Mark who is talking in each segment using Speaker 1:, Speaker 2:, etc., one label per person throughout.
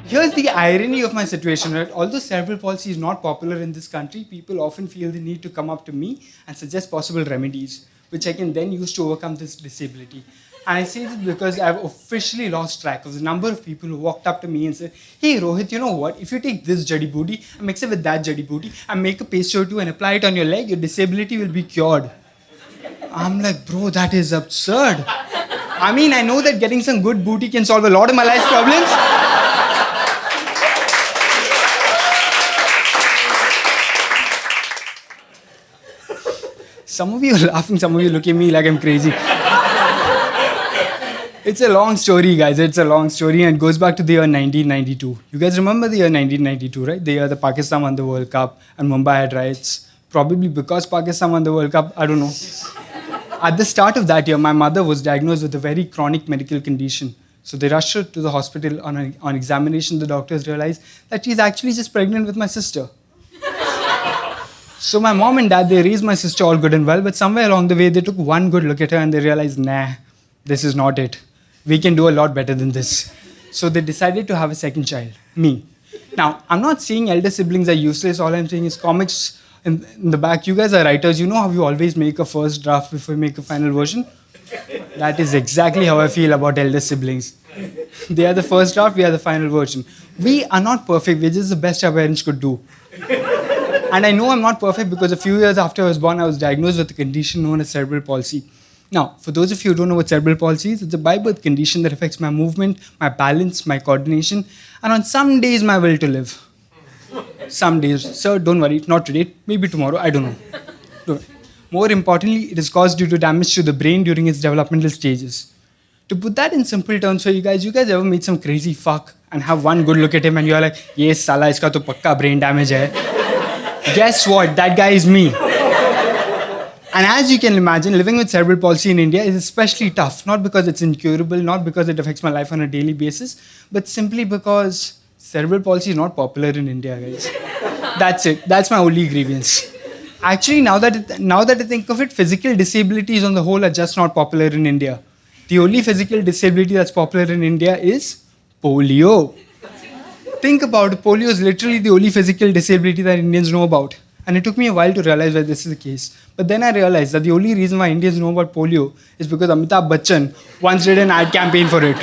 Speaker 1: Here's the irony of my situation, right? Although cerebral palsy is not popular in this country, people often feel the need to come up to me and suggest possible remedies, which I can then use to overcome this disability. And I say this because I've officially lost track of the number of people who walked up to me and said, "Hey Rohit, you know what? If you take this jadi booty and mix it with that jadi booty and make a paste or two and apply it on your leg, your disability will be cured." I'm like, bro, that is absurd. I mean, I know that getting some good booty can solve a lot of my life's problems. Some of you are laughing, some of you look at me like I'm crazy. It's a long story, guys. It's a long story, and it goes back to the year 1992. You guys remember the year 1992, right? The year the Pakistan won the World Cup and Mumbai had riots. Probably because Pakistan won the World Cup, I don't know. At the start of that year, my mother was diagnosed with a very chronic medical condition. So they rushed her to the hospital. On examination, the doctors realized that she's actually just pregnant with my sister. So my mom and dad, they raised my sister all good and well, but somewhere along the way, they took one good look at her and they realized, nah, this is not it. We can do a lot better than this. So they decided to have a second child, me. Now, I'm not saying elder siblings are useless. All I'm saying is comics in the back. You guys are writers. You know how you always make a first draft before you make a final version? That is exactly how I feel about elder siblings. They are the first draft, we are the final version. We are not perfect. We're just the best our parents could do. And I know I'm not perfect because a few years after I was born, I was diagnosed with a condition known as cerebral palsy. Now, for those of you who don't know what cerebral palsy is, it's a by-birth condition that affects my movement, my balance, my coordination, and on some days, my will to live. Some days. Sir, don't worry, not today, maybe tomorrow, I don't know. Don't worry. More importantly, it is caused due to damage to the brain during its developmental stages. To put that in simple terms for you guys ever meet some crazy fuck and have one good look at him and you're like, yes, sala, iska to pakka brain damage hai. Guess what? That guy is me. And as you can imagine, living with cerebral palsy in India is especially tough. Not because it's incurable, not because it affects my life on a daily basis, but simply because cerebral palsy is not popular in India, guys. That's it. That's my only grievance. Actually, now that I think of it, physical disabilities on the whole are just not popular in India. The only physical disability that's popular in India is polio. Think about it, polio is literally the only physical disability that Indians know about. And it took me a while to realize why this is the case. But then I realized that the only reason why Indians know about polio is because Amitabh Bachchan once did an ad campaign for it.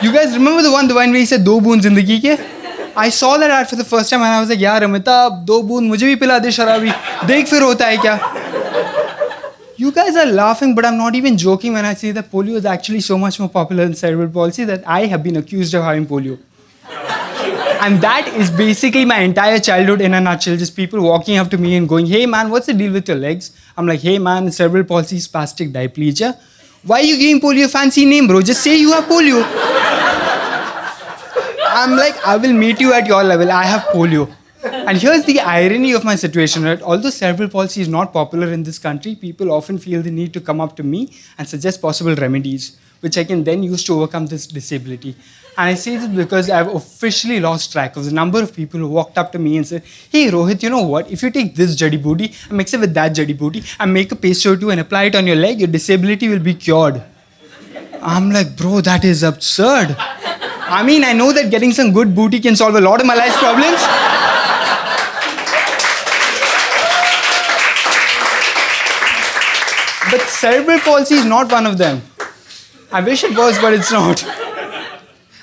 Speaker 1: You guys remember the one where he said, "Do boon zindagi ke?" I saw that ad for the first time and I was like, "Yaar Amitabh, do boon mujhe bhi pila de sharabi. Dekh fir hota hai kya?" You guys are laughing, but I'm not even joking when I say that polio is actually so much more popular than cerebral palsy that I have been accused of having polio. And that is basically my entire childhood in a nutshell. Just people walking up to me and going, "Hey man, what's the deal with your legs?" I'm like, "Hey man, cerebral palsy, spastic diplegia." "Why are you giving polio a fancy name, bro? Just say you have polio." I'm like, I will meet you at your level. I have polio. And here's the irony of my situation, right? Although cerebral palsy is not popular in this country, people often feel the need to come up to me and suggest possible remedies, which I can then use to overcome this disability. And I say this because I've officially lost track of the number of people who walked up to me and said, "Hey Rohit, you know what? If you take this jadi booty and mix it with that jadi booty and make a paste or two and apply it on your leg, your disability will be cured." I'm like, bro, that is absurd. I mean, I know that getting some good booty can solve a lot of my life's problems. But cerebral palsy is not one of them. I wish it was, but it's not.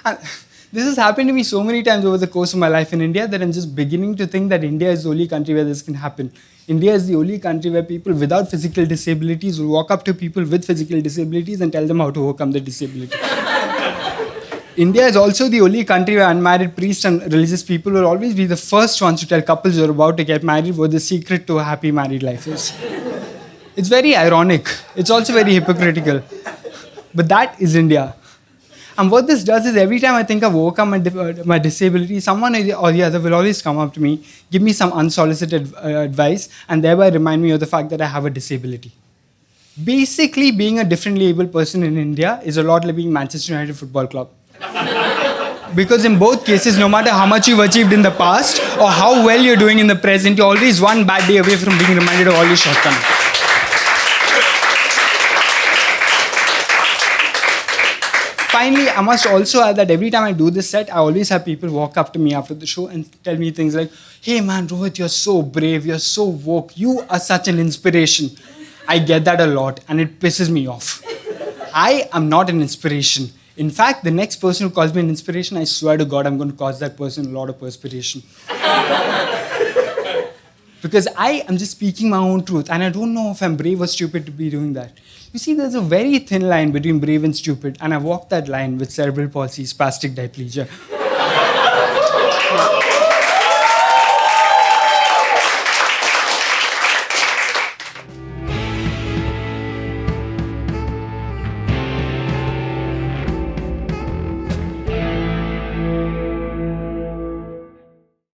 Speaker 1: And this has happened to me so many times over the course of my life in India that I'm just beginning to think that India is the only country where this can happen. India is the only country where people without physical disabilities will walk up to people with physical disabilities and tell them how to overcome the disability. India is also the only country where unmarried priests and religious people will always be the first ones to tell couples who are about to get married what the secret to a happy married life is. It's very ironic. It's also very hypocritical. But that is India. And what this does is every time I think I've overcome my disability, someone or the other will always come up to me, give me some unsolicited advice, and thereby remind me of the fact that I have a disability. Basically, being a differently able person in India is a lot like being Manchester United Football Club. Because in both cases, no matter how much you've achieved in the past or how well you're doing in the present, you're always one bad day away from being reminded of all your shortcomings. Finally, I must also add that every time I do this set, I always have people walk up to me after the show and tell me things like, "Hey man, Rohit, you're so brave, you're so woke, you are such an inspiration." I get that a lot and it pisses me off. I am not an inspiration. In fact, the next person who calls me an inspiration, I swear to God, I'm going to cause that person a lot of perspiration. Because I am just speaking my own truth, and I don't know if I'm brave or stupid to be doing that. You see, there's a very thin line between brave and stupid, and I walk that line with cerebral palsy, spastic diplegia.